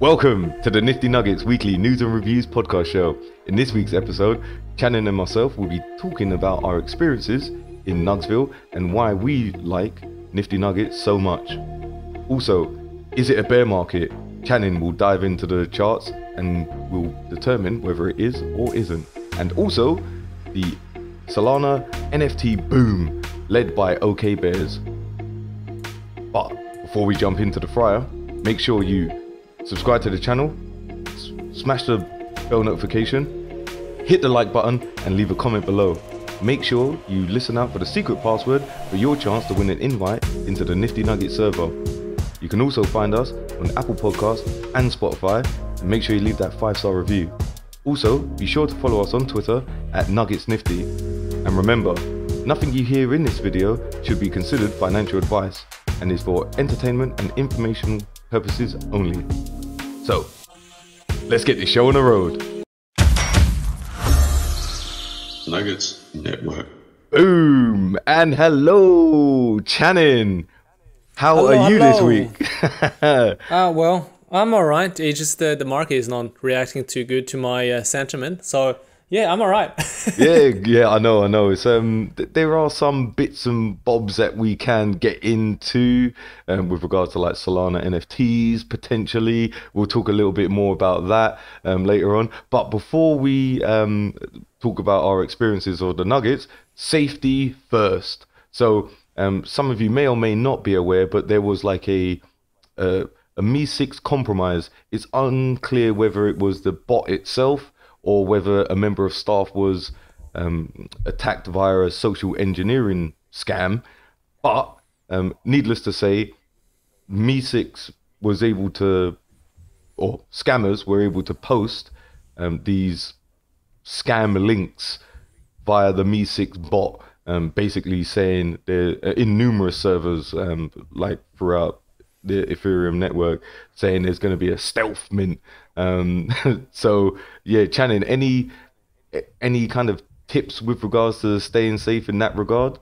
Welcome to the Nifty Nuggets weekly news and reviews podcast show. In this week's episode, Channing and myself will be talking about our experiences in Nugsville and why we like Nifty Nuggets so much. Also, is it a bear market? Channing will dive into the charts and will determine whether it is or isn't. And also, the Solana NFT boom led by OK Bears. But before we jump into the fryer, make sure you subscribe to the channel, smash the bell notification, hit the like button and leave a comment below. Make sure you listen out for the secret password for your chance to win an invite into the Nifty Nugget server. You can also find us on Apple Podcasts and Spotify, and make sure you leave that 5-star review. Also, be sure to follow us on Twitter at NuggetsNifty. And remember, nothing you hear in this video should be considered financial advice and is for entertainment and informational purposes only. So, let's get this show on the road. Nuggets Network. Boom! And hello, Channing. How are you this week? Well, I'm alright. It's just the market is not reacting too good to my sentiment. So, yeah, I'm alright. yeah, I know. It's there are some bits and bobs that we can get into with regards to like Solana NFTs potentially. We'll talk a little bit more about that later on. But before we talk about our experiences of the Nuggets, safety first. So some of you may or may not be aware, but there was like a Me6 compromise. It's unclear whether it was the bot itself or whether a member of staff was attacked via a social engineering scam. But needless to say, Me6 was able to, or scammers were able to post these scam links via the Me6 bot, basically saying they're in numerous servers like throughout the Ethereum network, saying there's going to be a stealth mint. So yeah, Channing, any kind of tips with regards to staying safe in that regard?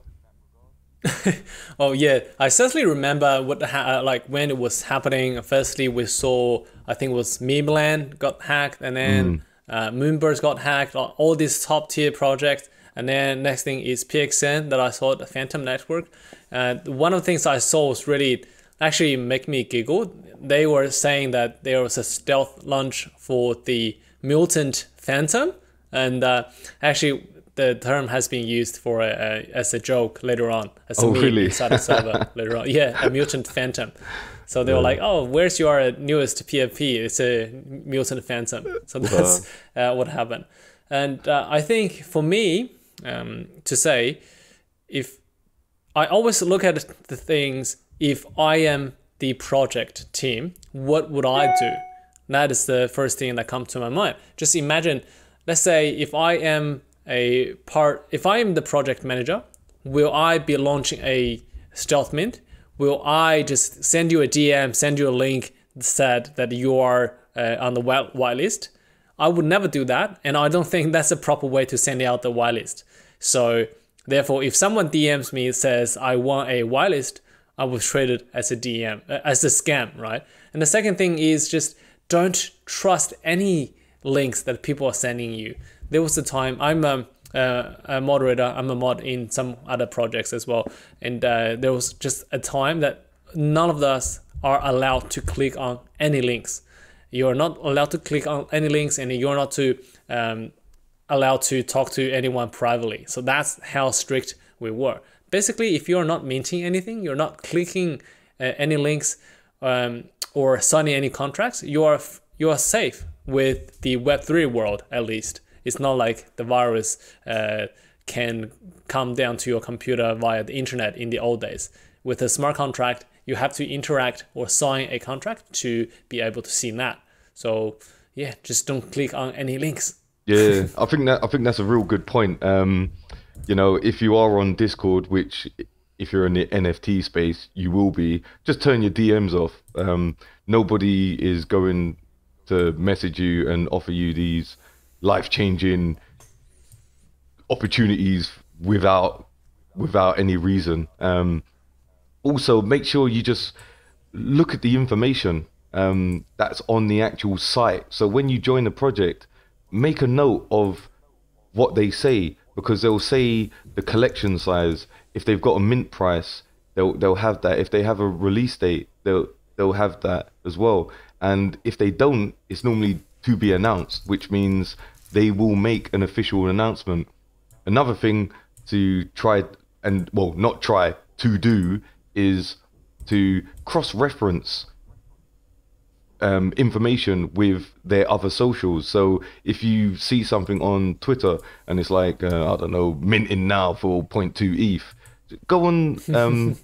Oh yeah, I certainly remember what like when it was happening. Firstly, we saw, I think it was Memeland got hacked, and then Moonbirds got hacked. All these top tier projects. And then next thing is PXN that I saw, the Phantom Network. One of the things I saw was really actually make me giggle. They were saying that there was a stealth launch for the mutant Phantom, and actually the term has been used for as a joke later on, as a meme really? inside the server later on. Yeah, a mutant Phantom. So they were like, "Oh, where's your newest PFP? It's a mutant Phantom." So that's what happened. And I think for me, to say, if I always look at the things, if I am the project team, what would I do? That is the first thing that comes to my mind. Just imagine, let's say if I am the project manager, will I be launching a stealth mint? Will I just send you a DM, send you a link said that you are on the whitelist? I would never do that, and I don't think that's a proper way to send out the whitelist. So therefore, if someone DMs me and says I want a whitelist, I will treat it as a DM, as a scam, right? And the second thing is just don't trust any links that people are sending you. There was a time, I'm a moderator, I'm a mod in some other projects as well, and there was just a time that none of us are allowed to click on any links. You're not allowed to click on any links, and you're not allowed to talk to anyone privately. So that's how strict we were. Basically, if you're not minting anything, you're not clicking any links or signing any contracts, you are safe with the Web3 world, at least. It's not like the virus can come down to your computer via the internet in the old days. With a smart contract, you have to interact or sign a contract to be able to see that. So yeah, just don't click on any links. Yeah, I think that's a real good point. You know, if you are on Discord, which if you're in the NFT space, you will be, just turn your DMs off. Nobody is going to message you and offer you these life-changing opportunities without any reason. Also, make sure you just look at the information. that's on the actual site. So when you join the project, make a note of what they say, because they'll say the collection size. If they've got a mint price, they'll have that. If they have a release date, they'll have that as well. And if they don't, it's normally to be announced, which means they will make an official announcement. Another thing to try, and well, not try, to do, is to cross-reference information with their other socials. So if you see something on Twitter and it's like, I don't know, minting now for 0.2 ETH, go on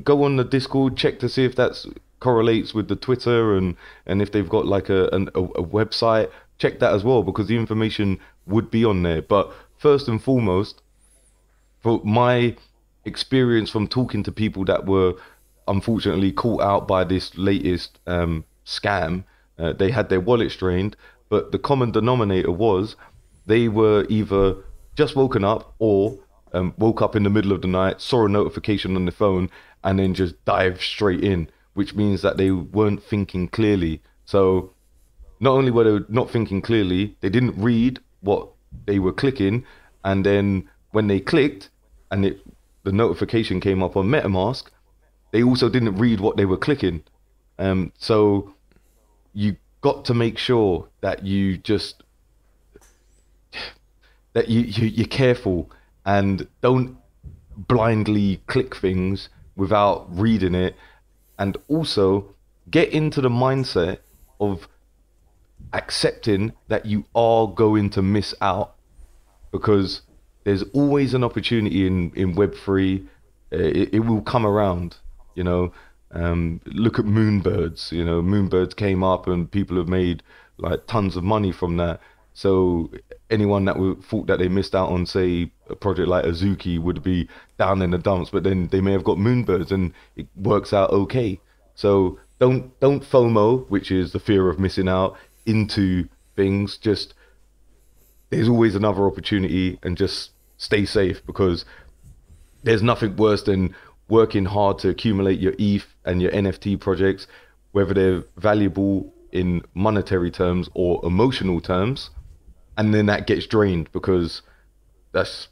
go on the Discord, check to see if that's correlates with the Twitter, and if they've got like a website, check that as well, because the information would be on there. But first and foremost, for my experience from talking to people that were unfortunately caught out by this latest scam, they had their wallet strained, but the common denominator was they were either just woken up or woke up in the middle of the night, saw a notification on the phone, and then just dived straight in, which means that they weren't thinking clearly. So not only were they not thinking clearly, they didn't read what they were clicking, and then when they clicked and the notification came up on MetaMask, they also didn't read what they were clicking. So you got to make sure that you just you're careful and don't blindly click things without reading it, and also get into the mindset of accepting that you are going to miss out, because there's always an opportunity in Web3. It will come around, you know. Look at Moonbirds. You know, Moonbirds came up and people have made like tons of money from that. So anyone that thought that they missed out on, say, a project like Azuki would be down in the dumps, but then they may have got Moonbirds and it works out okay. So don't FOMO, which is the fear of missing out, into things. Just, there's always another opportunity, and just stay safe, because there's nothing worse than working hard to accumulate your ETH and your NFT projects, whether they're valuable in monetary terms or emotional terms, and then that gets drained, because that's,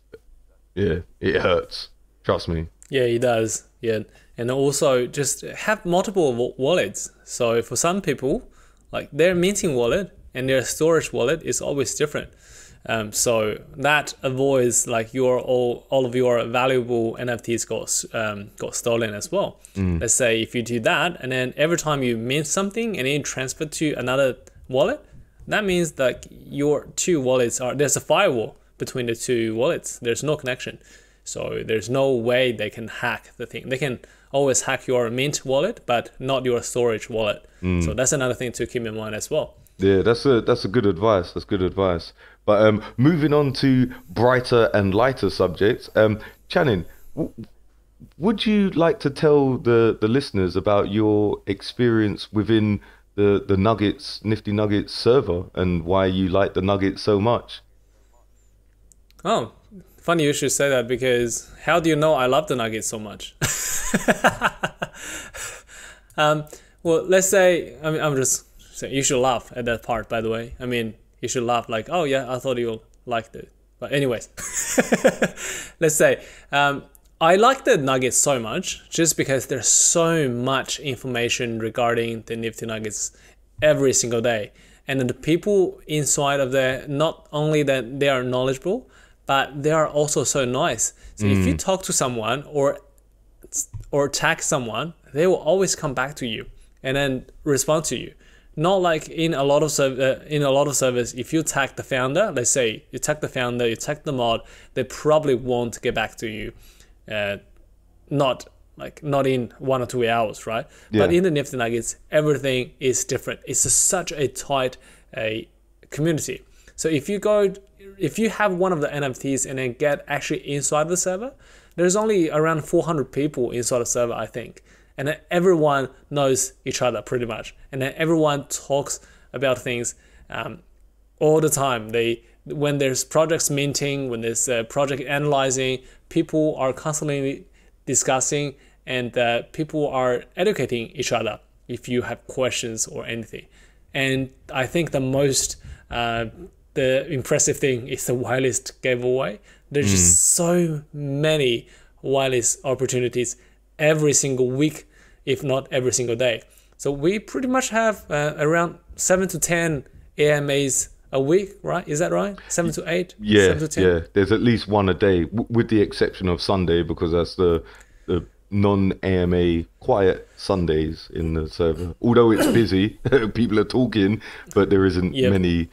yeah, it hurts. Trust me. Yeah, it does. Yeah. And also just have multiple wallets. So for some people, like their minting wallet and their storage wallet is always different. So that avoids like all of your valuable NFTs got stolen as well. Let's say if you do that, and then every time you mint something and then transfer to another wallet, that means that your two wallets there's a firewall between the two wallets. There's no connection. So there's no way they can hack the thing. They can always hack your mint wallet, but not your storage wallet. So that's another thing to keep in mind as well. Yeah, that's a good advice. That's good advice. But moving on to brighter and lighter subjects, Channing, would you like to tell the listeners about your experience within the Nuggets, Nifty Nuggets server, and why you like the Nuggets so much? Oh, funny you should say that, because how do you know I love the Nuggets so much? Well, let's say, I'm just saying, you should laugh at that part, by the way. I mean, you should laugh like, oh yeah, I thought you liked it. But anyways, let's say, I like the Nuggets so much just because there's so much information regarding the Nifty Nuggets every single day. And then the people inside of there, not only that they are knowledgeable, but they are also so nice. So if you talk to someone or tag someone, they will always come back to you and then respond to you. Not like in a lot of servers, if you tag the founder, let's say you tag the founder, you tag the mod, they probably won't get back to you. Not in 1 or 2 hours, right? Yeah. But in the Nifty Nuggets, everything is different. It's such a tight community. So if you have one of the NFTs and then get actually inside the server, there's only around 400 people inside the server, I think. And then everyone knows each other pretty much. And then everyone talks about things all the time. When there's projects minting, when there's project analyzing, people are constantly discussing, and people are educating each other if you have questions or anything. And I think the most the impressive thing is the whitelist giveaway. There's just so many whitelist opportunities every single week, if not every single day. So we pretty much have around 7 to 10 AMAs a week, right? Is that right? 7 to 8? Yeah, 7 to 10? yeah. There's at least one a day, with the exception of Sunday, because that's the non-AMA quiet Sundays in the server. Although it's busy, people are talking, but there isn't many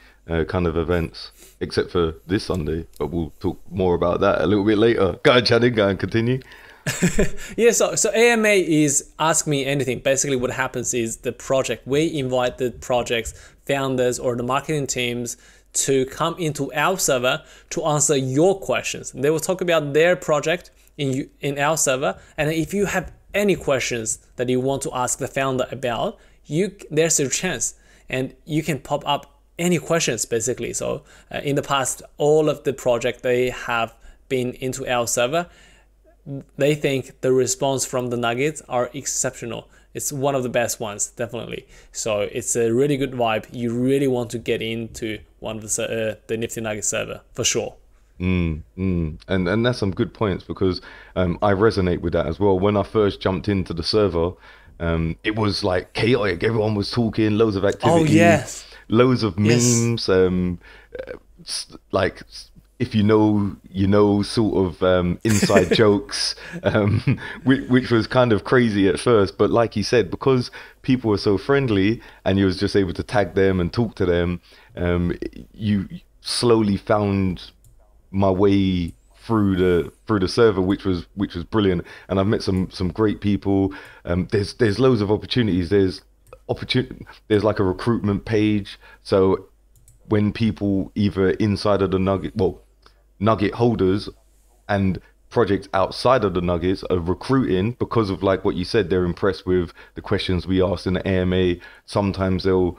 kind of events, except for this Sunday. But we'll talk more about that a little bit later. Go on, Channing, go and continue. Yeah, so AMA is Ask Me Anything. Basically what happens is the project, we invite the project's founders or the marketing teams to come into our server to answer your questions. They will talk about their project in our server, and if you have any questions that you want to ask the founder about, there's a chance and you can pop up any questions basically. So in the past, all of the project they have been into our server, they think the response from the Nuggets are exceptional. It's one of the best ones, definitely. So it's a really good vibe. You really want to get into one of the Nifty Nugget server for sure. And that's some good points, because I resonate with that as well. When I first jumped into the server, it was like chaotic. Everyone was talking, loads of activity, Oh yes, loads of memes. Like, if you know, sort of inside jokes, which was kind of crazy at first. But like you said, because people were so friendly and you was just able to tag them and talk to them, you slowly found my way through the server, which was brilliant. And I've met some great people. There's loads of opportunities. There's like a recruitment page. So when people either inside of the Nugget holders and projects outside of the Nuggets are recruiting, because of like what you said, they're impressed with the questions we asked in the AMA. Sometimes they'll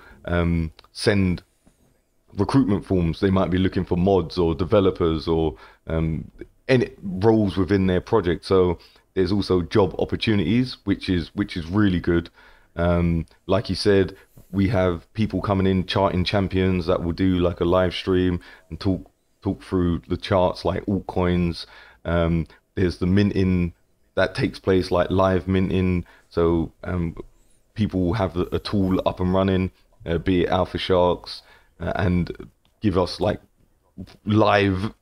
send recruitment forms. They might be looking for mods or developers or any roles within their project. So there's also job opportunities, which is really good. Like you said, we have people coming in, charting champions, that will do like a live stream and talk through the charts, like altcoins. There's the minting that takes place, like live minting. So people have a tool up and running, be it Alpha Sharks, and give us like live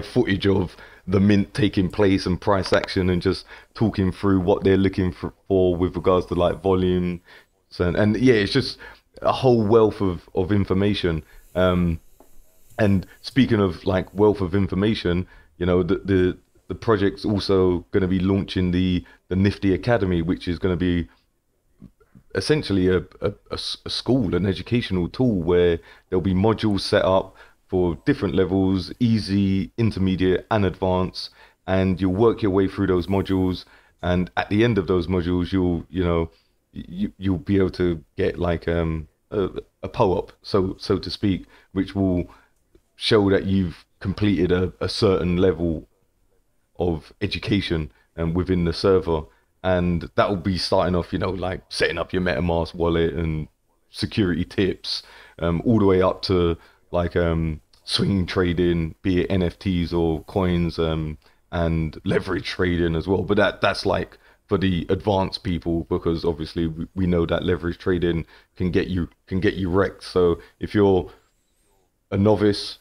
footage of the mint taking place and price action, and just talking through what they're looking for with regards to like volume. So, and yeah, it's just a whole wealth of information. And speaking of like wealth of information, you know, the project's also going to be launching the Nifty Academy, which is going to be essentially a school, an educational tool, where there'll be modules set up for different levels, easy, intermediate, and advanced, and you'll work your way through those modules. And at the end of those modules, you'll be able to get like a PO-up, so to speak, which will show that you've completed a certain level of education within the server. And that will be starting off, like setting up your MetaMask wallet and security tips, all the way up to like swing trading, be it NFTs or coins, and leverage trading as well. But that's like for the advanced people, because obviously we know that leverage trading can get you wrecked. So if you're a novice,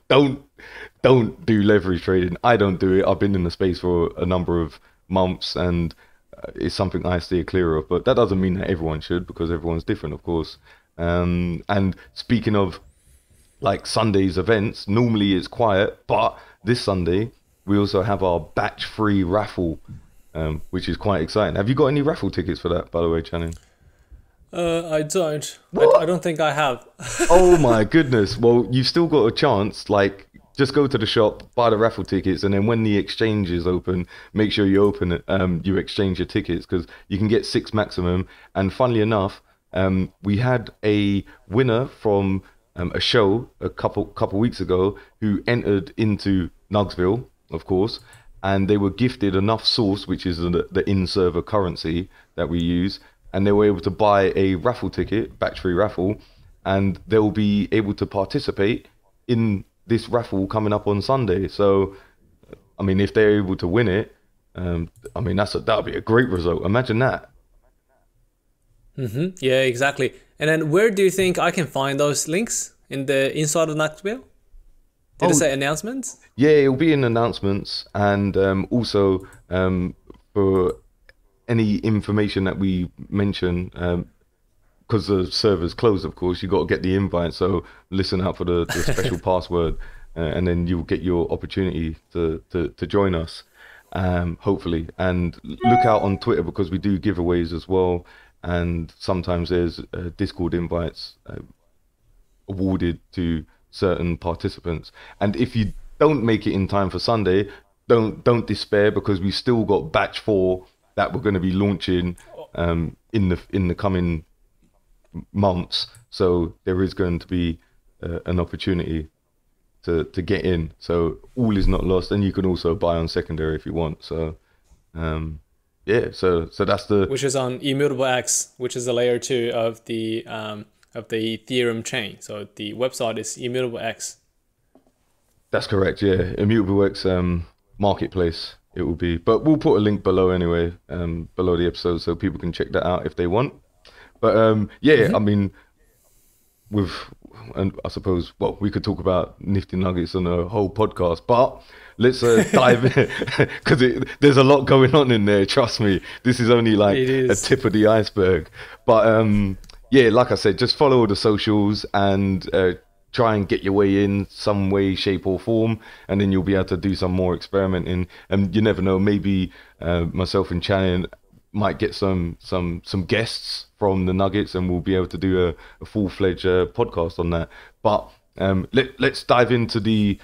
don't do leverage trading. I don't do it. I've been in the space for a number of months, and it's something I steer clear of. But that doesn't mean that everyone should, because everyone's different, of course. And speaking of like Sunday's events, normally it's quiet, but this Sunday we also have our batch free raffle, which is quite exciting. Have you got any raffle tickets for that, by the way, Channing? I don't. I don't think I have. Oh my goodness. Well, you've still got a chance. Like, just go to the shop, buy the raffle tickets, and then when the exchange is open, make sure you open it. You exchange your tickets, because you can get 6 maximum. And funnily enough, we had a winner from a show a couple weeks ago who entered into Nugsville, of course, and they were gifted enough Source, which is the in-server currency that we use, and they were able to buy a raffle ticket, batch free raffle, and they'll be able to participate in this raffle coming up on Sunday. So, I mean, if they're able to win it, I mean, that'll be a great result. Imagine that. Yeah, exactly. And then where do you think I can find those links? In the inside of Nugget Wheel? Did it say announcements? Yeah, it'll be in announcements, and also for any information that we mention, because the server's closed, of course, you got to get the invite. So listen out for the special password, and then you'll get your opportunity to join us, hopefully. And look out on Twitter, because we do giveaways as well, and sometimes there's Discord invites awarded to certain participants. And if you don't make it in time for Sunday, don't despair, because we still got batch 4 that we're going to be launching in the coming months. So there is going to be an opportunity to get in. So all is not lost, and you can also buy on secondary if you want. So yeah, so that's the, which is on Immutable X, which is the layer 2 of the Ethereum chain. So the website is Immutable X. That's correct, yeah. Immutable X marketplace it will be. But we'll put a link below anyway, below the episode, so people can check that out if they want. But yeah, I mean, and I suppose, well, we could talk about Nifty Nuggets on a whole podcast, but let's dive in, because there's a lot going on in there, trust me. This is only like a tip of the iceberg. But yeah, like I said, just follow the socials and try and get your way in some way, shape or form, and then you'll be able to do some more experimenting. And you never know, maybe myself and Channing might get some guests from the Nuggets, and we'll be able to do a full-fledged podcast on that. But let's dive into the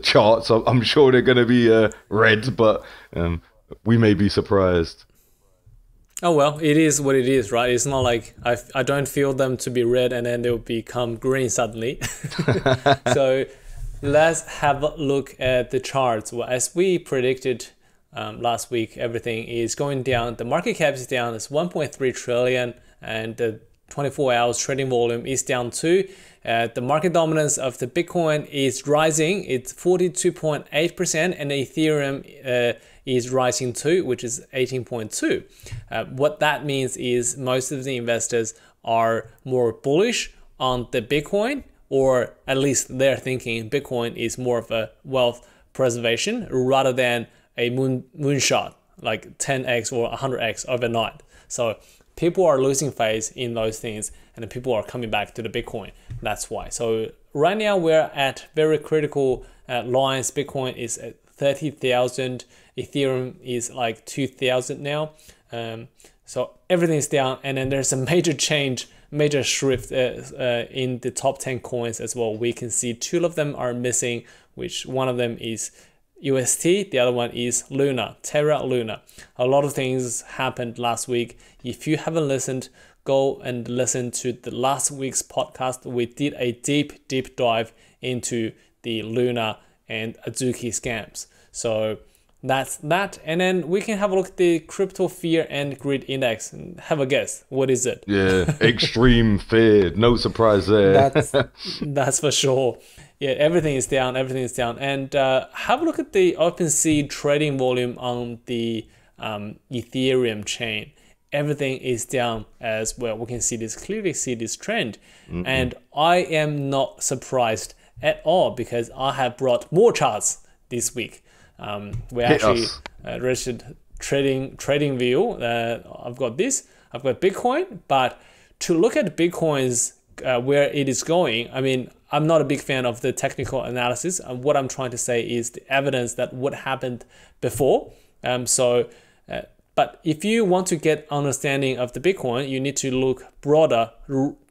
charts. I'm sure they're going to be red, but we may be surprised. Oh well, it is what it is, right? It's not like I don't feel them to be red and then they'll become green suddenly. So let's have a look at the charts. Well, as we predicted last week, everything is going down. The market cap is down. It's 1.3 trillion, and the 24 hours trading volume is down too. The market dominance of the Bitcoin is rising. It's 42.8%, and the Ethereum is rising too, which is 18.2. What that means is most of the investors are more bullish on the Bitcoin, or at least they're thinking Bitcoin is more of a wealth preservation rather than a moonshot, like 10x or 100x overnight. So people are losing faith in those things, and then people are coming back to the Bitcoin. That's why. So right now we're at very critical lines. Bitcoin is at 30,000. Ethereum is like 2,000 now. So everything's down, and then there's a major change, major shift in the top 10 coins as well. We can see 2 of them are missing, which one of them is UST, the other one is Luna, Terra Luna. A lot of things happened last week. If you haven't listened, go and listen to the last week's podcast. We did a deep dive into the Luna and Azuki scams. So that's that. And then we can have a look at the crypto fear and greed index and have a guess. What is it? Yeah, extreme fear. No surprise there. That's for sure. Yeah, everything is down. And have a look at the Opensea trading volume on the Ethereum chain. Everything is down as well. We can clearly see this trend. And I am not surprised at all, because I have brought more charts this week. We actually registered trading view. I've got this. I've got Bitcoin. But to look at Bitcoin's where it is going, I mean, I'm not a big fan of the technical analysis. What I'm trying to say is the evidence that what happened before. But if you want to get understanding of the Bitcoin, you need to look broader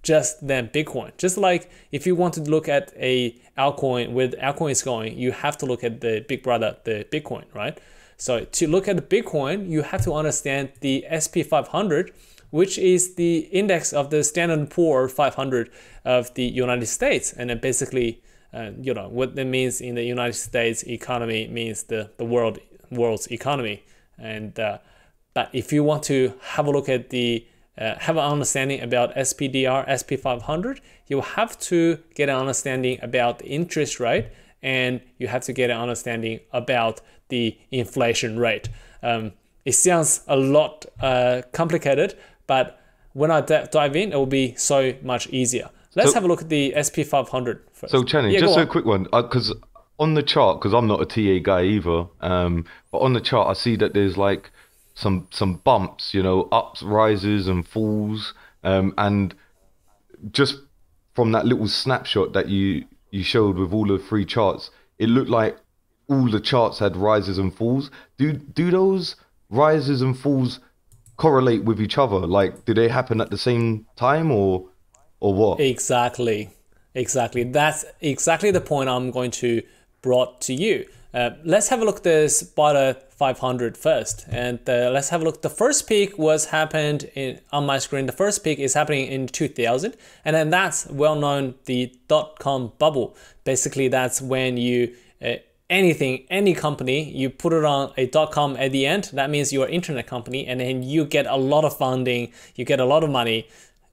just than Bitcoin. Just like if you want to look at a altcoin, where the altcoin is going, you have to look at the big brother, the Bitcoin, right? So to look at the Bitcoin, you have to understand the SP 500, which is the index of the Standard & Poor 500 of the United States. And then basically, what that means in the United States economy means the world's economy. And But if you want to have a look at have an understanding about SPDR, SP500, you have to get an understanding about the interest rate, and you have to get an understanding about the inflation rate. It sounds a lot complicated, but when I dive in, it will be so much easier. Let's have a look at the SP500 first. So, Channing, just a quick one, because on the chart, because I'm not a TA guy either, but on the chart, I see that there's like some bumps, ups, rises, and falls, and just from that little snapshot that you showed with all the three charts, it looked like all the charts had rises and falls. Do those rises and falls correlate with each other? Like, do they happen at the same time, or what? Exactly. That's exactly the point I'm going to brought to you. Let's have a look at the Spider 500 first, and let's have a look. The first peak happened on my screen. The first peak is happening in 2000, and then that's well known, the .com bubble. Basically, that's when you any company, you put it on a .com at the end. That means you're an internet company, and then you get a lot of funding, you get a lot of money.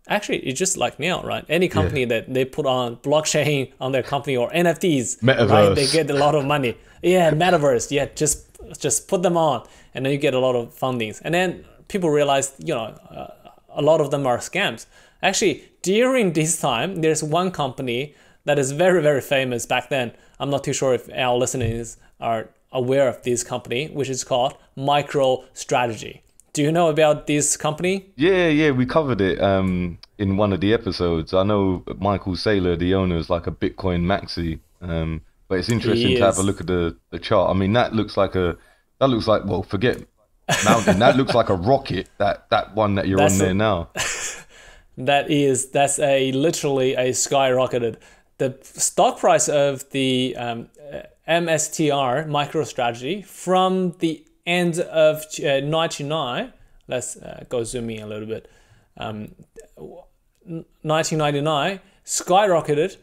Actually, it's just like now, right? Any company that they put on blockchain on their company or NFTs, Metaverse, right? They get a lot of money. Yeah, metaverse. Yeah, just put them on, and then you get a lot of fundings. And then people realize, a lot of them are scams. Actually, during this time, there's one company that is very, very famous back then. I'm not too sure if our listeners are aware of this company, which is called MicroStrategy. Do you know about this company? Yeah, we covered it in one of the episodes. I know Michael Saylor, the owner, is like a Bitcoin maxi, but it's interesting to have a look at the chart. I mean, that looks like well, forget mountain. That looks like a rocket. That one that you're on there now. That's literally a skyrocketed. The stock price of the MSTR MicroStrategy from the end of 99, let's go zoom in a little bit, 1999 skyrocketed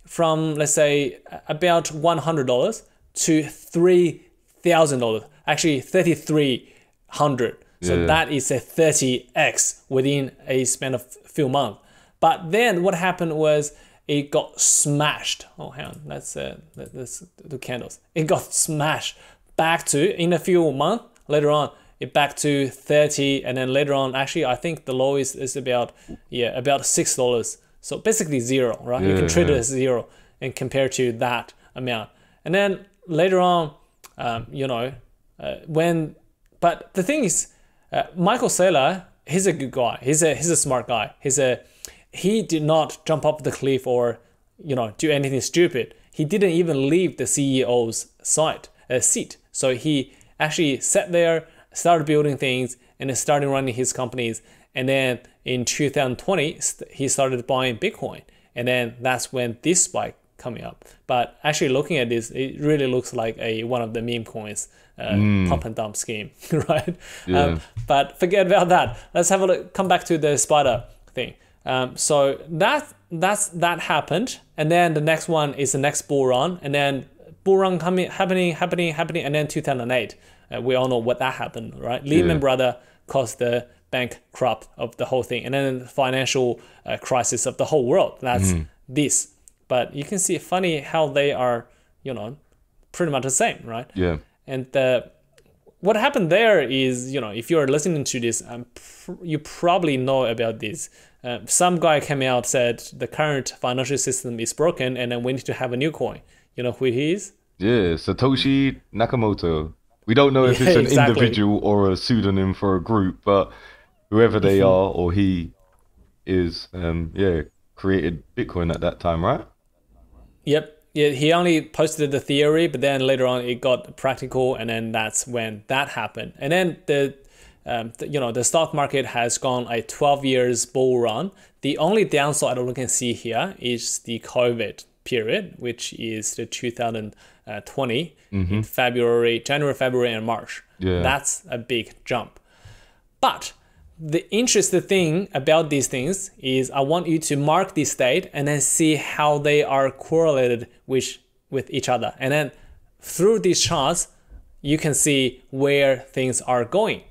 from let's say about $100 to $3,000, actually 3,300. So that is a 30x within a span of few months. But then what happened was it got smashed. Oh, hang on, let's do candles. It got smashed back to, in a few months later on, it back to 30, and then later on, actually, I think the low is about $6. So basically zero, right? You can treat it as zero and compare to that amount. And then later on, but the thing is, Michael Saylor, he's a good guy. He's a smart guy. He did not jump off the cliff or, do anything stupid. He didn't even leave the CEO's seat. So he actually sat there, started building things, and then started running his companies. And then in 2020, he started buying Bitcoin. And then that's when this spike coming up. But actually looking at this, it really looks like one of the meme coins pump and dump scheme, right? Yeah. But forget about that. Let's have a look. Come back to the spider thing. So that happened. And then the next one is the next bull run. And then bull run happening, and then 2008. We all know what that happened, right? Lehman Brothers caused the bankrupt of the whole thing, and then the financial crisis of the whole world. That's this. But you can see funny how they are, pretty much the same, right? Yeah. And what happened there is, if you're listening to this, you probably know about this. Some guy came out, said the current financial system is broken, and then we need to have a new coin. You know who he is? Yeah, Satoshi Nakamoto. We don't know if it's an individual or a pseudonym for a group, but whoever they are or he is, created Bitcoin at that time, right? Yep. Yeah, he only posted the theory, but then later on it got practical, and then that's when that happened. And then the stock market has gone a 12 years bull run. The only downside we can see here is the COVID period, which is the 2020 in January, February, and March. Yeah. That's a big jump. But the interesting thing about these things is I want you to mark this date and then see how they are correlated with each other. And then through these charts, you can see where things are going.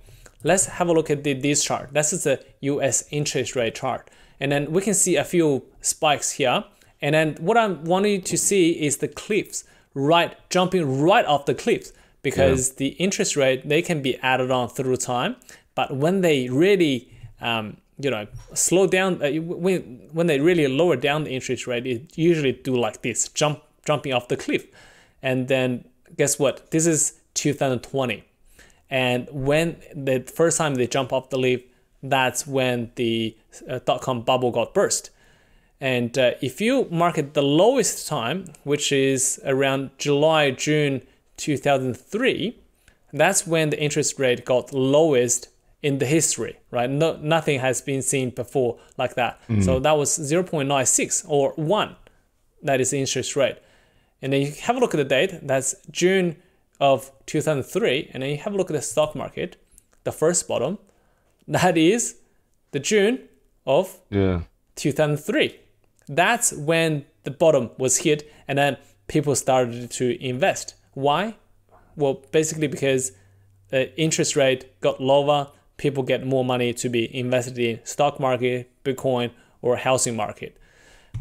let's have a look at this chart. This is the US interest rate chart. And then we can see a few spikes here. And then what I want you to see is the cliffs, jumping right off the cliffs, because the interest rate, they can be added on through time. But when they really, slow down, when they really lower down the interest rate, it usually do like this, jumping off the cliff. And then guess what? This is 2020. And when the first time they jump off the cliff, that's when the dot-com bubble got burst. And if you market the lowest time, which is around July, June 2003, that's when the interest rate got lowest in the history, right? Nothing has been seen before like that. So that was 0.96 or 1. That is the interest rate. And then you have a look at the date. That's June of 2003. And then you have a look at the stock market, the first bottom. That is the June of 2003. That's when the bottom was hit, and then people started to invest. Why? Well, basically because the interest rate got lower, people get more money to be invested in stock market, Bitcoin, or housing market.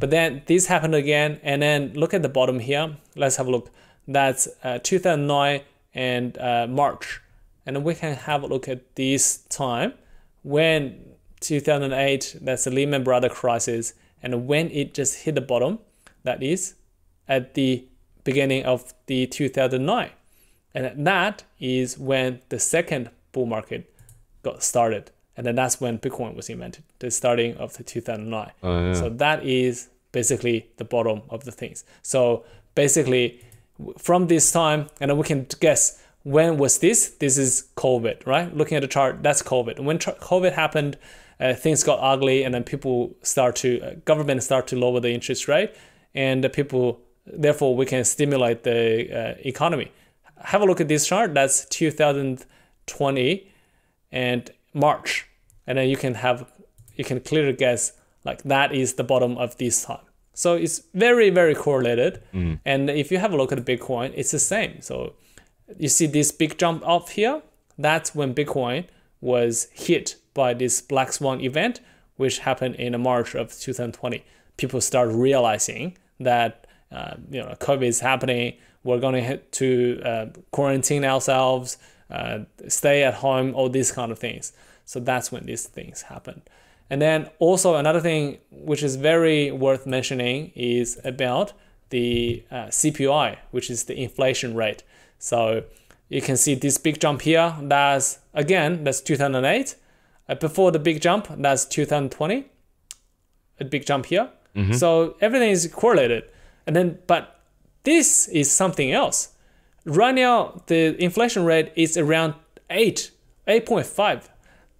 But then this happened again, and then look at the bottom here. Let's have a look. That's 2009 and March. And then we can have a look at this time when 2008, that's the Lehman Brothers crisis, and when it just hit the bottom, that is at the beginning of the 2009. And that is when the second bull market got started. And then that's when Bitcoin was invented, the starting of the 2009. So that is basically the bottom of the things. So basically from this time, and then we can guess when was this? This is COVID, right? Looking at the chart, that's COVID. When COVID happened, things got ugly, and then government start to lower the interest rate, and the people, therefore we can stimulate the economy. Have a look at this chart. That's 2020 and March, and then you can clearly guess like that is the bottom of this time. So it's very, very correlated. And if you have a look at Bitcoin, it's the same. So you see this big jump up here. That's when Bitcoin was hit by this black swan event, which happened in March of 2020. People start realizing that COVID is happening. We're going to have to quarantine ourselves, stay at home, all these kind of things. So that's when these things happen. And then also another thing which is very worth mentioning is about the CPI, which is the inflation rate. So you can see this big jump here. That's 2008. Before the big jump, that's 2020. A big jump here. So everything is correlated. And then, but this is something else. Right now, the inflation rate is around 8.5.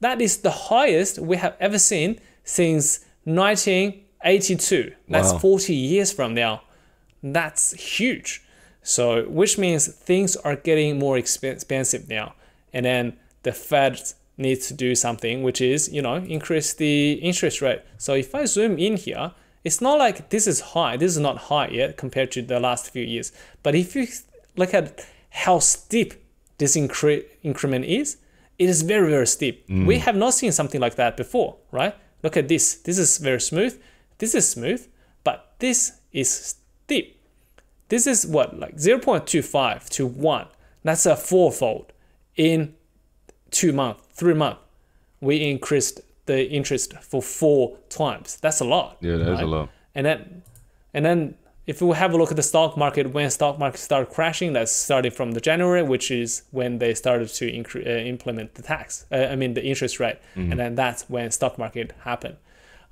That is the highest we have ever seen since 1982. That's 40 years from now. That's huge. So, which means things are getting more expensive now. And then the Fed needs to do something, which is, increase the interest rate. So if I zoom in here, it's not like this is high. This is not high yet compared to the last few years. But if you look at how steep this increment is, it is very, very steep. We have not seen something like that before, right? Look at this. This is very smooth. This is smooth, but this is steep. This is what, like 0.25 to 1. That's a fourfold. In 2 months, 3 months, we increased the interest for 4 times. That's a lot. Yeah, that is a lot. And then if we have a look at the stock market, when stock market started crashing, that's starting from the January, which is when they started to implement the the interest rate. And then that's when stock market happened.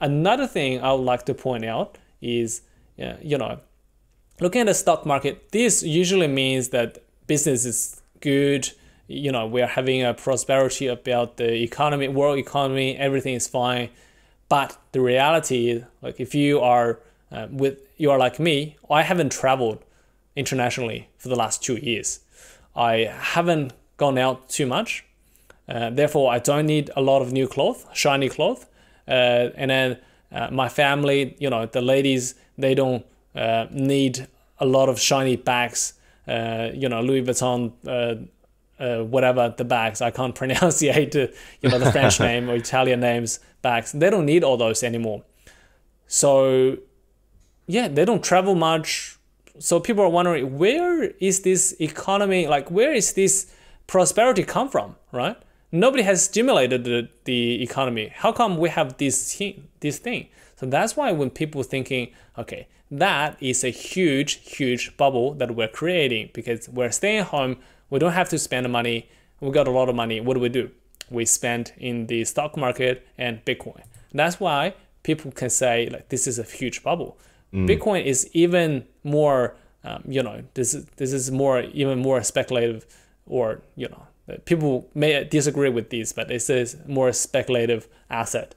Another thing I would like to point out is, looking at the stock market, this usually means that business is good. We're having a prosperity about the economy, world economy, everything is fine. But the reality is, like, if you are like me, I haven't traveled internationally for the last 2 years. I haven't gone out too much. Therefore, I don't need a lot of new clothes, shiny clothes. And then my family, the ladies, they don't need a lot of shiny bags, Louis Vuitton whatever the bags. I can't pronunciate the French name or Italian names bags. They don't need all those anymore. So yeah, they don't travel much. So people are wondering, where is this economy, like where is this prosperity come from, right? Nobody has stimulated the economy. How come we have this thing? So that's why when people thinking, okay, that is a huge bubble that we're creating because we're staying home, we don't have to spend money, we got a lot of money, what do? We spend in the stock market and Bitcoin. That's why people can say like this is a huge bubble. Bitcoin is even more, this is more even more speculative, or people may disagree with this, but it's a more speculative asset.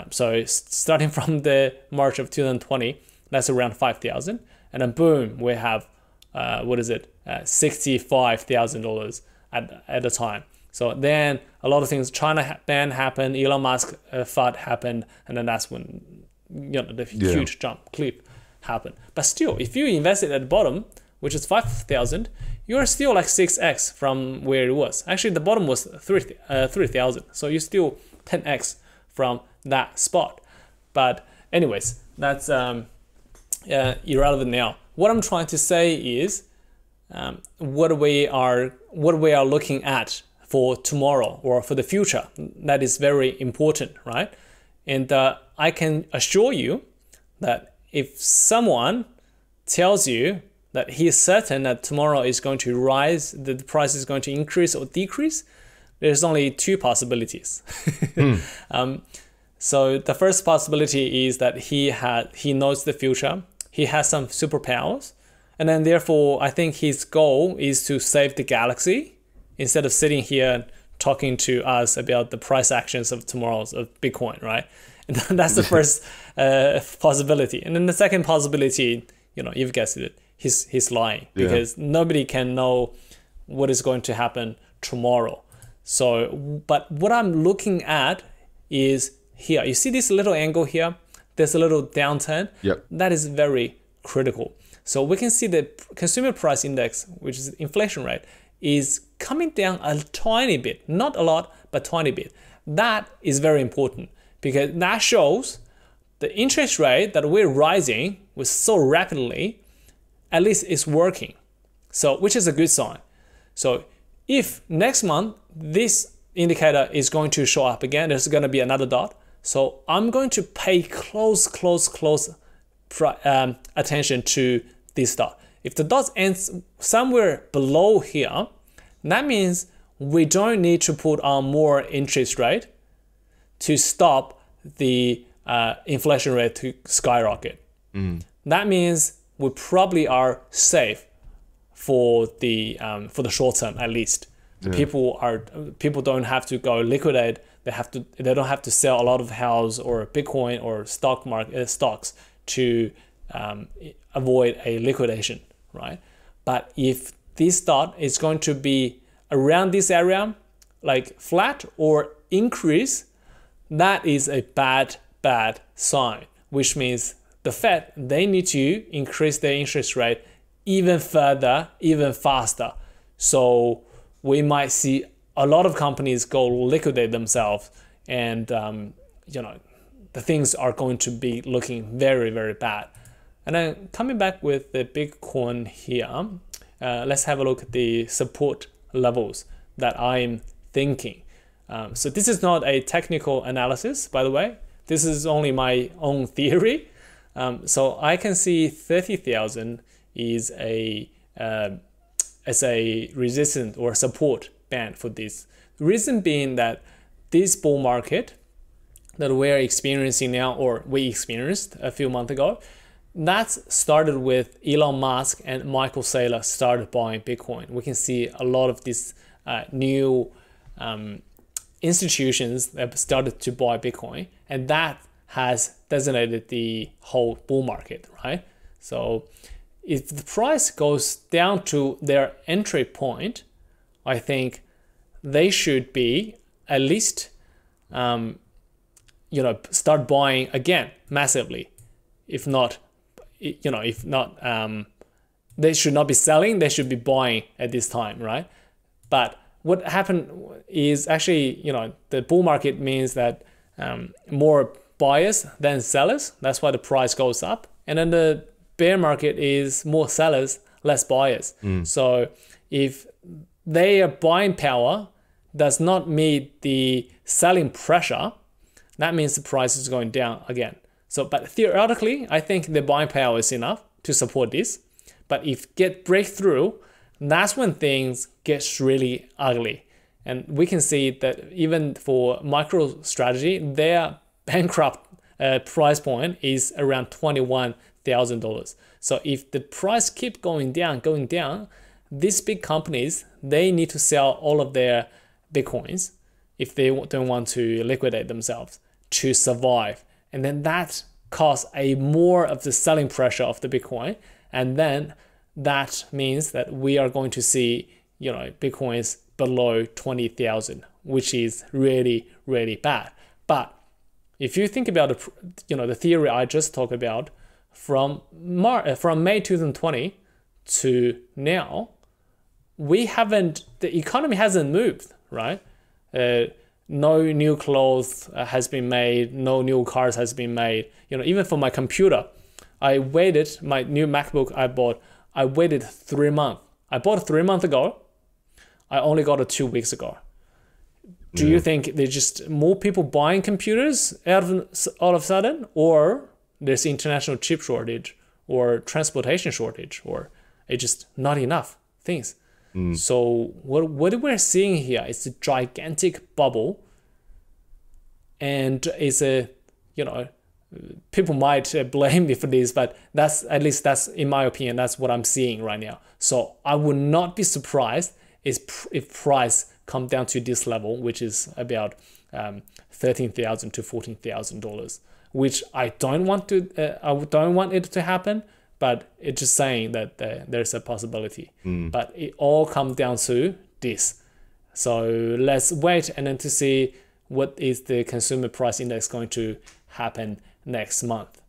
So starting from the March of 2020, that's around 5,000, and then boom, we have $65,000 at the time. So then a lot of things, China ban happened, Elon Musk FUD happened, and then that's when the huge clip happened. But still, if you invested at the bottom, which is 5,000, you're still like 6x from where it was. Actually, the bottom was 3,000, so you're still 10x from that spot. But anyways, that's irrelevant now. What I'm trying to say is what we are looking at for tomorrow or for the future. That is very important, right? And I can assure you that if someone tells you that he is certain that tomorrow is going to rise, that the price is going to increase or decrease, there's only two possibilities. So the first possibility is that he knows the future, he has some superpowers, and then therefore I think his goal is to save the galaxy instead of sitting here talking to us about the price actions of tomorrow's of Bitcoin, right? And that's the first possibility. And then the second possibility, you've guessed it, he's lying, because nobody can know what is going to happen tomorrow. So, but what I'm looking at is here. You see this little angle here? There's a little downturn. Yep. That is very critical. So we can see the consumer price index, which is inflation rate, is coming down a tiny bit, not a lot, but tiny bit. That is very important because that shows the interest rate that we're rising with so rapidly, at least it's working. So, which is a good sign. So if next month this indicator is going to show up again, there's going to be another dot. So I'm going to pay close attention to this dot. If the dot ends somewhere below here, that means we don't need to put on more interest rate to stop the inflation rate to skyrocket. That means we probably are safe for the short term, at least. People don't have to go liquidate. They don't have to sell a lot of house or Bitcoin or stocks to avoid a liquidation, right? But if this dot is going to be around this area, like flat or increase, that is a bad sign, which means the Fed, they need to increase their interest rate even further, even faster. So we might see a lot of companies go liquidate themselves, and the things are going to be looking very bad. And then coming back with the Bitcoin here, let's have a look at the support levels that I'm thinking. So this is not a technical analysis, by the way. This is only my own theory. So I can see 30,000 is as a resistance or support band for this. The reason being that this bull market that we're experiencing now, or we experienced a few months ago, that started with Elon Musk and Michael Saylor started buying Bitcoin. We can see a lot of these new institutions that started to buy Bitcoin, and that has designated the whole bull market, right? So if the price goes down to their entry point, I think they should be at least, start buying again massively. If not, they should not be selling, they should be buying at this time, right? But what happened is actually, the bull market means that more buyers than sellers. That's why the price goes up. And then the bear market is more sellers, less buyers. So if their buying power does not meet the selling pressure, that means the price is going down again. So, but theoretically, I think the buying power is enough to support this. But if get breakthrough, that's when things get really ugly. And we can see that even for MicroStrategy, their bankrupt price point is around $21,000. So if the price keep going down, these big companies, they need to sell all of their Bitcoins if they don't want to liquidate themselves to survive. And then that causes a more of the selling pressure of the Bitcoin. And then that means that we are going to see, Bitcoins below 20,000, which is really, really bad. But if you think about the theory I just talked about, from May 2020 to now, the economy hasn't moved, right? No new clothes has been made, no new cars has been made. Even for my computer, my new MacBook I waited 3 months. I bought it 3 months ago. I only got it 2 weeks ago. Do you think there's just more people buying computers all of a sudden, or there's international chip shortage or transportation shortage, or it's just not enough things? So what we're seeing here is a gigantic bubble, and it's people might blame me for this, but that's in my opinion, that's what I'm seeing right now. So I would not be surprised if price come down to this level, which is about $13,000 to $14,000, which I don't want it to happen. But it's just saying that there's a possibility. But it all comes down to this. So let's wait and then to see what is the consumer price index going to happen next month.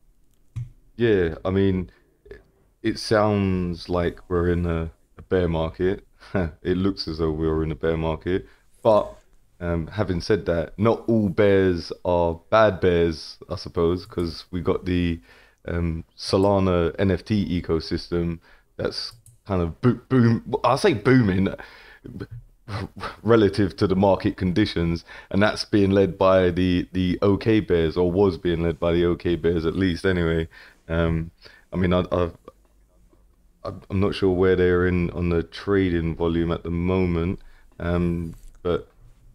Yeah, I mean, it sounds like we're in a bear market. It looks as though we're in a bear market. But having said that, not all bears are bad bears, I suppose, because we got the Solana NFT ecosystem that's kind of I say booming relative to the market conditions, and that's being led by the OK Bears, or was being led by the OK Bears at least anyway. I mean, I'm not sure where they're on the trading volume at the moment, but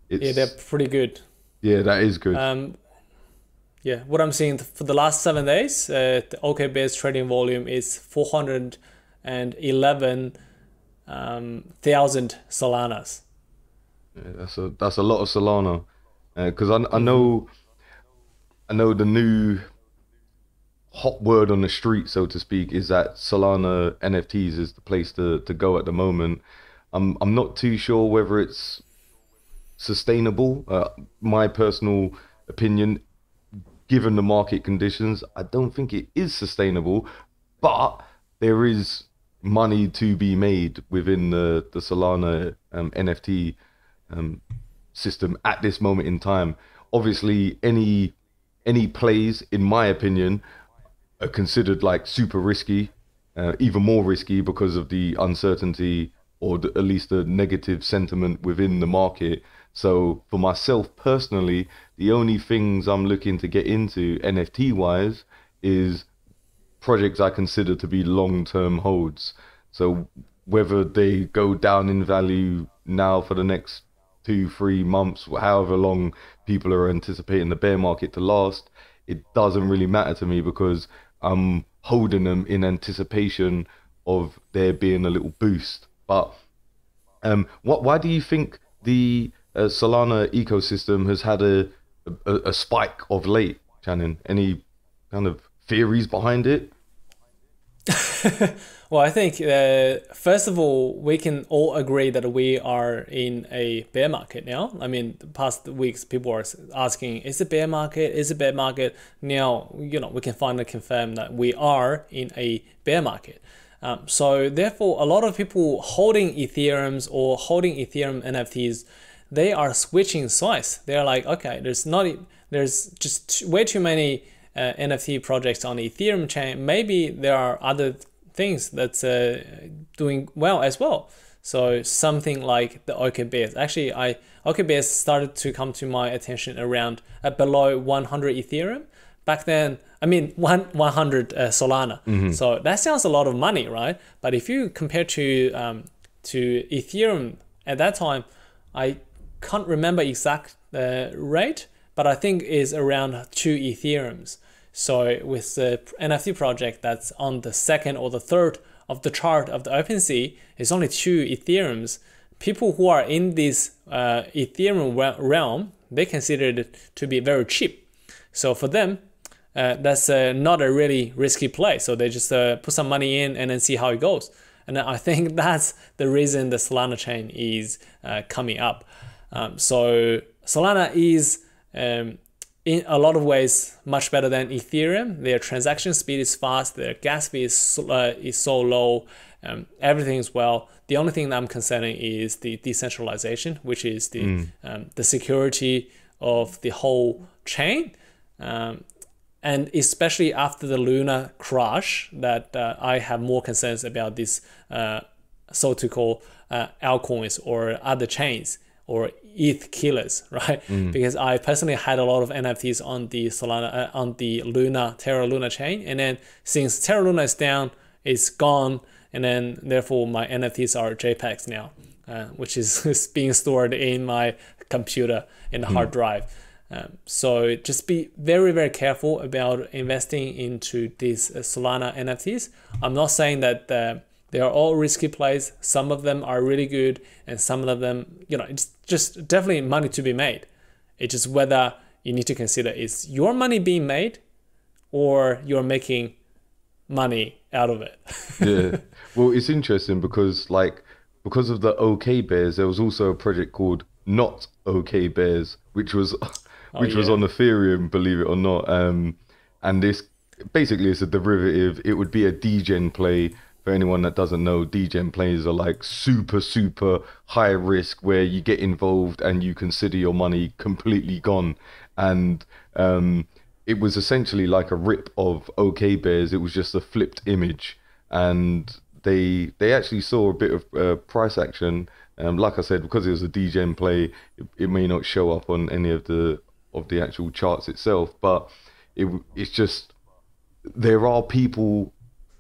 they're pretty good. Yeah, that is good. Yeah, what I'm seeing for the last 7 days, the OK Bears trading volume is 411,000 Solanas. Yeah, that's a lot of Solana, because I know the new hot word on the street, so to speak, is that Solana NFTs is the place to go at the moment. I'm not too sure whether it's sustainable. My personal opinion, given the market conditions, I don't think it is sustainable, but there is money to be made within the Solana NFT system at this moment in time. Obviously, any plays, in my opinion, are considered like super risky, even more risky because of the uncertainty, or at least the negative sentiment within the market. So for myself personally, the only things I'm looking to get into NFT wise is projects I consider to be long-term holds. So whether they go down in value now for the next 2-3 months, however long people are anticipating the bear market to last, it doesn't really matter to me, because I'm holding them in anticipation of there being a little boost. But why do you think the Solana ecosystem has had a spike of late, Shannon? Any kind of theories behind it? Well, I think first of all, we can all agree that we are in a bear market now. I mean, the past weeks, people are asking, is it bear market? Is it bear market? Now, we can finally confirm that we are in a bear market. So therefore, a lot of people holding Ethereums or holding Ethereum NFTs, they are switching sides. They're like, okay, there's just way too many NFT projects on the Ethereum chain. Maybe there are other things that's doing well as well. So something like the OKBs. Actually, OKBs started to come to my attention around below 100 Ethereum. Back then, I mean, 100 Solana. So that sounds a lot of money, right? But if you compare to Ethereum at that time, I can't remember exact rate, but I think is around 2 Ethereums. So with the NFT project that's on the second or the third of the chart of the Opensea, it's only 2 Ethereums. People who are in this Ethereum realm, they consider it to be very cheap. So for them, that's not a really risky play. So they just put some money in and then see how it goes. And I think that's the reason the Solana chain is coming up. So Solana is in a lot of ways much better than Ethereum. Their transaction speed is fast. Their gas fee is so low. Everything is well. The only thing that I'm concerning is the decentralization, which is the security of the whole chain. And especially after the Luna crash, that I have more concerns about this so-to-called altcoins or other chains or ETH killers, right? Because I personally had a lot of NFTs on the Solana, on the Terra Luna chain, and then since Terra Luna is down, it's gone, and then therefore my NFTs are JPEGs now, which is being stored in my computer in the hard drive. So just be very, very careful about investing into these Solana NFTs. I'm not saying that they are all risky plays. Some of them are really good, and some of them, it's just definitely money to be made. It's just whether you need to consider, is your money being made or you're making money out of it? Yeah. Well, it's interesting because of the OK Bears, there was also a project called Not OK Bears, which was was on Ethereum, believe it or not. And this basically is a derivative. It would be a degen play. For anyone that doesn't know, degen plays are like super, super high risk where you get involved and you consider your money completely gone. And it was essentially like a rip of OK Bears. It was just a flipped image. And they actually saw a bit of price action. Like I said, because it was a degen play, it may not show up on any of the actual charts itself, but it's just, there are people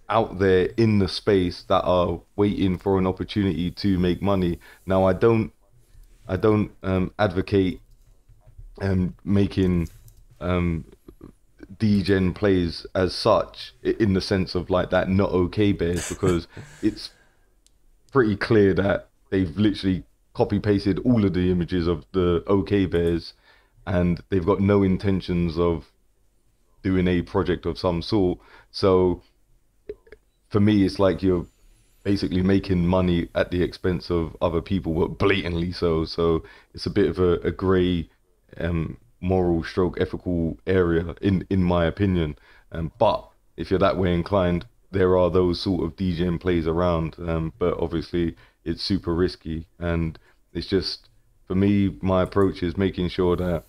out there in the space that are waiting for an opportunity to make money. Now, I don't advocate making degen plays as such, in the sense of like that Not OK Bears, because it's pretty clear that they've literally copy pasted all of the images of the OK Bears, and they've got no intentions of doing a project of some sort. So for me, it's like you're basically making money at the expense of other people, but blatantly so. So it's a bit of a grey moral stroke ethical area, in my opinion. But if you're that way inclined, there are those sort of degen plays around. But obviously it's super risky, and it's just, for me, my approach is making sure that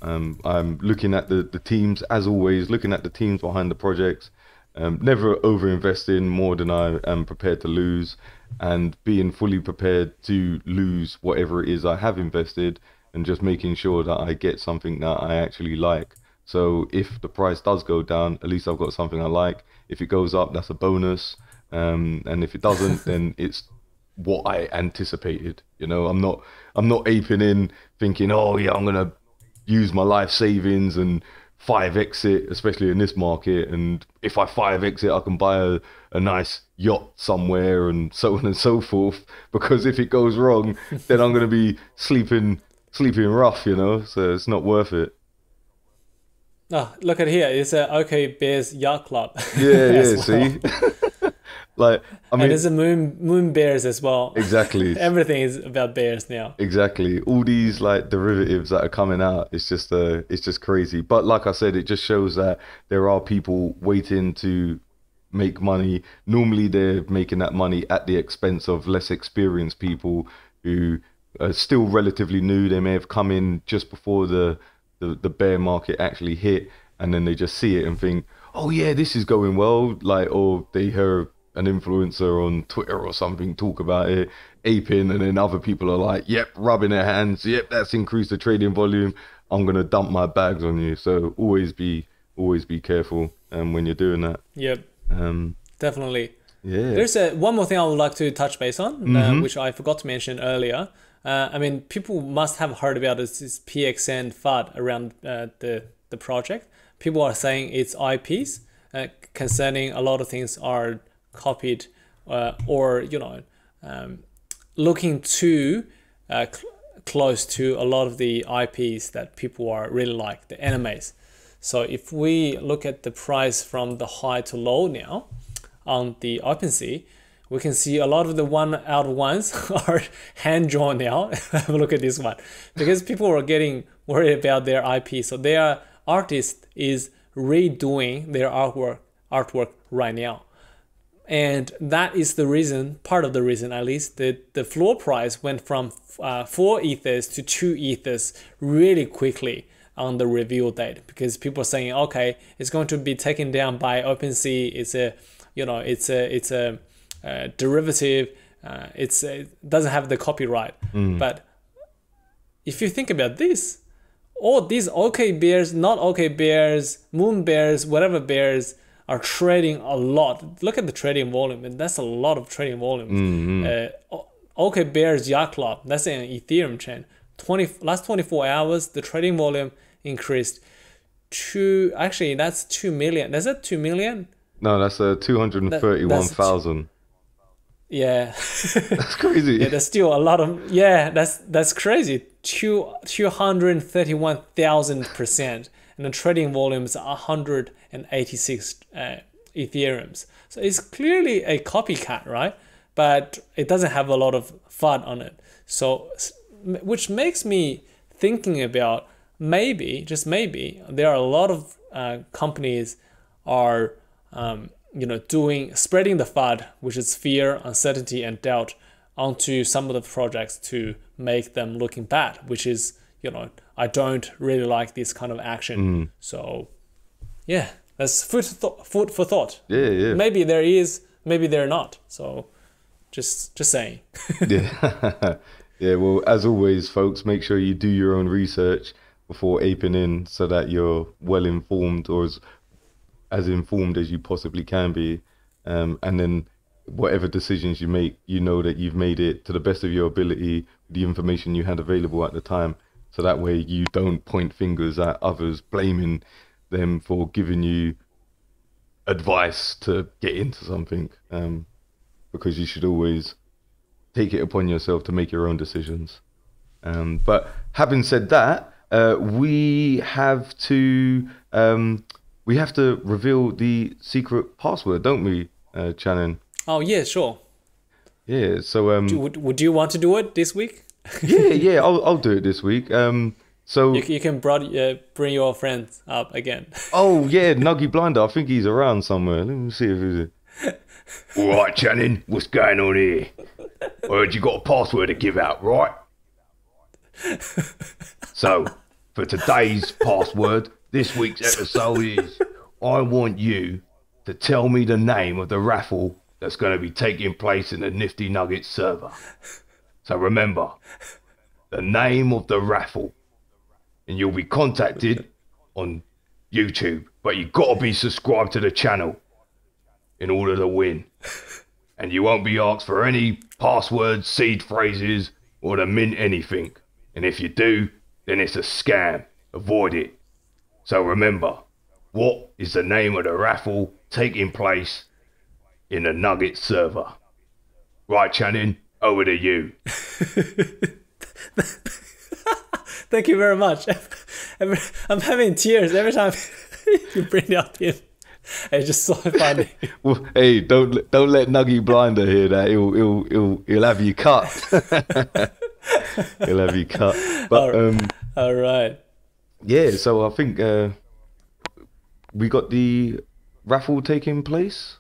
I'm looking at the teams, as always, looking at the teams behind the projects, never over-investing more than I am prepared to lose, and being fully prepared to lose whatever it is I have invested, and just making sure that I get something that I actually like. So if the price does go down, at least I've got something I like. If it goes up, that's a bonus. And if it doesn't, then it's what I anticipated. I'm not aping in thinking, oh yeah, I'm gonna use my life savings and 5x it, especially in this market, and if I 5x it, I can buy a nice yacht somewhere, and so on and so forth, because if it goes wrong, then I'm gonna be sleeping rough, so it's not worth it. Oh, look at here, it's a OK Bears Yacht Club. Yeah, see. Like, I mean, and there's a moon bears as well. Exactly. Everything is about bears now. Exactly. All these like derivatives that are coming out, it's just crazy. But like I said, it just shows that there are people waiting to make money. Normally they're making that money at the expense of less experienced people who are still relatively new. They may have come in just before the bear market actually hit, and then they just see it and think, oh yeah, this is going well. Like, or they hear an influencer on Twitter or something talk about it, aping, and then other people are like, yep, rubbing their hands, yep, that's increased the trading volume, I'm gonna dump my bags on you. So always be careful when you're doing that. Yep. Definitely. Yeah. There's one more thing I would like to touch base on, which I forgot to mention earlier. I mean, people must have heard about this PXN FUD around the project. People are saying it's IPs concerning a lot of things are copied or, you know, looking too close to a lot of the IPs that people are really like, the animes. So if we look at the price from the high to low now on the Opensea, we can see a lot of the one out of ones are hand drawn now. Have a look at this one, because people are getting worried about their IP. So their artist is redoing their artwork right now. And that is the reason, part of the reason at least, that the floor price went from 4 ethers to 2 ethers really quickly on the reveal date, because people are saying, okay, it's going to be taken down by Opensea. It's a, you know, it's a derivative. It doesn't have the copyright. But if you think about this, all these OK bears, not OK bears, moon bears, whatever bears are trading a lot. Look at the trading volume, and that's a lot of trading volume. OK bears yacht club, that's an Ethereum chain. Last 24 hours, the trading volume increased to, actually that's 2 million. Is that 2 million? No, that's 231,000. Yeah. That's crazy. Yeah, there's still a lot of, yeah, that's crazy. 231,000%. And the trading volume is 186 Ethereums. So it's clearly a copycat, right? But it doesn't have a lot of FUD on it. So, which makes me thinking about maybe, just maybe, there are a lot of companies are, you know, spreading the FUD, which is fear, uncertainty, and doubt, onto some of the projects to make them looking bad, which is, you know, I don't really like this kind of action. So, yeah, that's food for thought. Yeah. Maybe there is, maybe there not. So, just saying. Yeah. Yeah, well, as always, folks, make sure you do your own research before aping in, so that you're well informed, or as informed as you possibly can be. And then whatever decisions you make, you know that you've made it to the best of your ability, the information you had available at the time. So that way you don't point fingers at others, blaming them for giving you advice to get into something. Because you should always take it upon yourself to make your own decisions. But having said that, we have to reveal the secret password, don't we, Channing? Oh yeah, sure. Yeah. So would you want to do it this week? yeah. I'll do it this week. So you can bring your friends up again. Oh yeah, Nuggy Blinder. I think he's around somewhere. Let me see if he's. All right, Channing, what's going on here? I heard you got a password to give out, right? So, for today's password, this week's episode is, I want you to tell me the name of the raffle that's going to be taking place in the Nifty Nuggets server. So remember, the name of the raffle, and you'll be contacted on YouTube, but you've got to be subscribed to the channel in order to win. And you won't be asked for any passwords, seed phrases, or to mint anything. And if you do, then it's a scam. Avoid it. So remember, what is the name of the raffle taking place in the Nugget server? Right, Channing, over to you. Thank you very much. I'm having tears every time you bring up him. It's just so funny. Well, hey, don't let Nuggy Blinder hear that. He'll have you cut. He'll have you cut. But all right. Yeah, so I think we got the raffle taking place.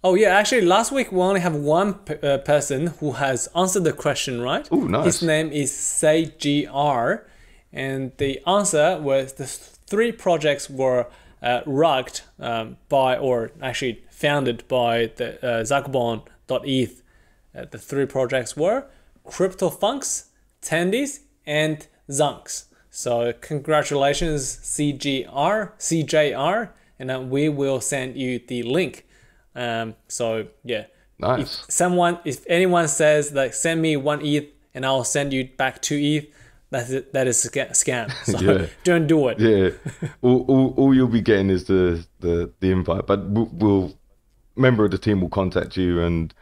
Oh yeah, actually last week we only have one person who has answered the question right. Oh, nice. His name is SayGR, and the answer was the 3 projects were rugged by, or actually founded by the Zakobon.eth. The 3 projects were CryptoFunks, Tandies, and Zunks. So congratulations CJR, and we will send you the link. So yeah, nice. If anyone says like send me 1 ETH and I'll send you back 2 ETH, that is a scam. So yeah. Don't do it. Yeah, all you'll be getting is the invite, but we'll member of the team will contact you, and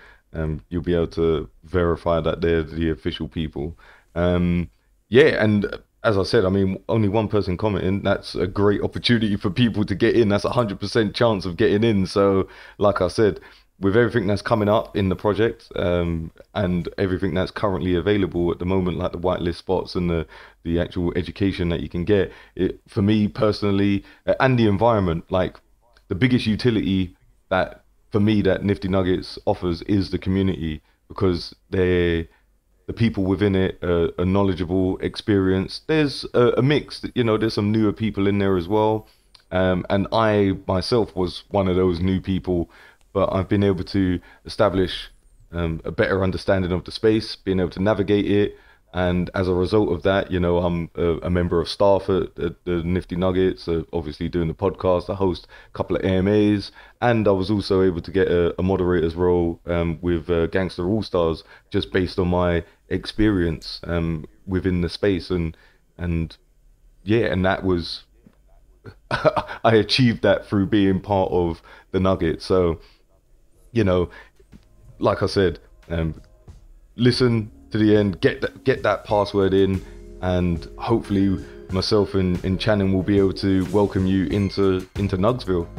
you'll be able to verify that they're the official people. Yeah, and as I said, I mean, only one person commenting, that's a great opportunity for people to get in. That's 100% chance of getting in. So like I said, with everything that's coming up in the project, and everything that's currently available at the moment, like the whitelist spots and the actual education that you can get, for me personally, and the environment, like the biggest utility that for me that Nifty Nuggets offers is the community, because the people within it are knowledgeable, experienced. There's a mix, you know, there's some newer people in there as well. And I myself was one of those new people, but I've been able to establish a better understanding of the space, being able to navigate it. And as a result of that, you know, I'm a member of staff at the Nifty Nuggets, obviously doing the podcast. I host a couple of AMAs, and I was also able to get a moderator's role with Gangster All Stars, just based on my experience within the space. And yeah, and that was, I achieved that through being part of the Nuggets. So, you know, like I said, listen to the end, get that password in, and hopefully myself and Channing will be able to welcome you into Nugsville.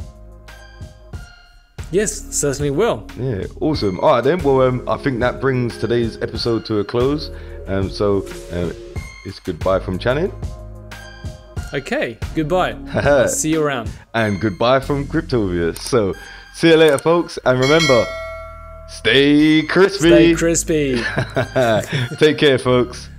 Yes, certainly will. Yeah, awesome. All right then, well I think that brings today's episode to a close. So it's goodbye from Channing. Okay, goodbye. I'll see you around. And goodbye from Cryptovius. So see you later, folks, and remember, stay crispy. Stay crispy. Take care, folks.